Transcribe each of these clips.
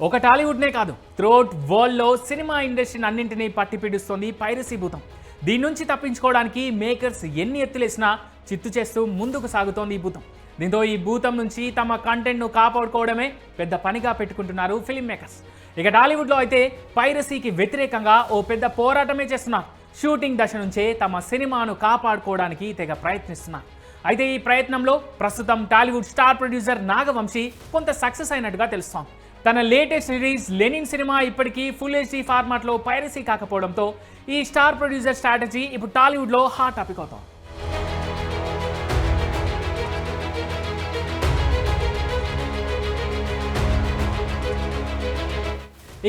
ఒక టాలీవుడ్నే కాదు, త్రూఅవుట్ వరల్డ్లో సినిమా ఇండస్ట్రీని అన్నింటినీ పట్టిపీడిస్తోంది పైరసీ భూతం. దీని నుంచి తప్పించుకోవడానికి మేకర్స్ ఎన్ని ఎత్తులేసినా చిత్తు చేస్తూ ముందుకు సాగుతోంది ఈ భూతం. దీంతో ఈ భూతం నుంచి తమ కంటెంట్ను కాపాడుకోవడమే పెద్ద పనిగా పెట్టుకుంటున్నారు ఫిల్మ్ మేకర్స్. ఇక టాలీవుడ్లో అయితే పైరసీకి వ్యతిరేకంగా ఓ పెద్ద పోరాటమే చేస్తున్నారు. షూటింగ్ దశ నుంచే తమ సినిమాను కాపాడుకోవడానికి తెగ ప్రయత్నిస్తున్నారు. అయితే ఈ ప్రయత్నంలో ప్రస్తుతం టాలీవుడ్ స్టార్ ప్రొడ్యూసర్ నాగవంశీ కొంత సక్సెస్ అయినట్టుగా తెలుస్తోంది. తన లేటెస్ట్ సిరీస్ లెనిన్ సినిమా ఇప్పటికీ ఫుల్ హెచ్డీ ఫార్మాట్లో పైరసీ కాకపోవడంతో ఈ స్టార్ ప్రొడ్యూసర్ స్ట్రాటజీ ఇప్పుడు టాలీవుడ్లో హాట్ టాపిక్ అవుతోంది.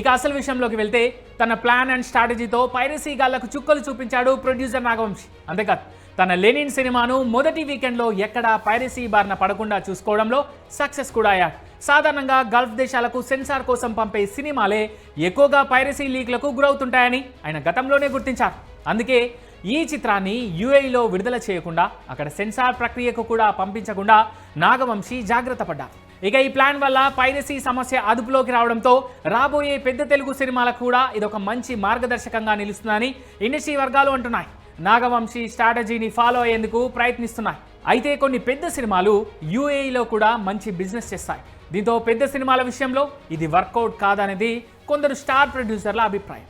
ఇక అసలు విషయంలోకి వెళ్తే తన ప్లాన్ అండ్ స్ట్రాటజీతో పైరసీ గాళ్లకు చుక్కలు చూపించాడు ప్రొడ్యూసర్ నాగవంశీ. అంతేకాదు తన లెనిన్ సినిమాను మొదటి వీకెండ్లో ఎక్కడా పైరసీ బారిన పడకుండా చూసుకోవడంలో సక్సెస్ కూడా అయ్యాడు. సాధారణంగా గల్ఫ్ దేశాలకు సెన్సార్ కోసం పంపే సినిమాలే ఎక్కువగా పైరసీ లీక్లకు గురవుతుంటాయని ఆయన గతంలోనే గుర్తించారు. అందుకే ఈ చిత్రాన్ని యూఏఈలో విడుదల చేయకుండా అక్కడ సెన్సార్ ప్రక్రియకు కూడా పంపించకుండా నాగవంశీ జాగ్రత్త పడ్డారు. ఇక ఈ ప్లాన్ వల్ల పైరసీ సమస్య అదుపులోకి రావడంతో రాబోయే పెద్ద తెలుగు సినిమాలకు కూడా ఇదొక మంచి మార్గదర్శకంగా నిలుస్తుందని ఇండస్ట్రీ వర్గాలు అంటున్నాయి. నాగవంశీ స్ట్రాటజీని ఫాలో అయ్యేందుకు ప్రయత్నిస్తున్నాయి. అయితే కొన్ని పెద్ద సినిమాలు యూఏఈలో కూడా మంచి బిజినెస్ చేస్తాయి. దీంతో పెద్ద సినిమాల విషయంలో ఇది వర్కౌట్ కాదనేది కొందరు స్టార్ ప్రొడ్యూసర్ల అభిప్రాయం.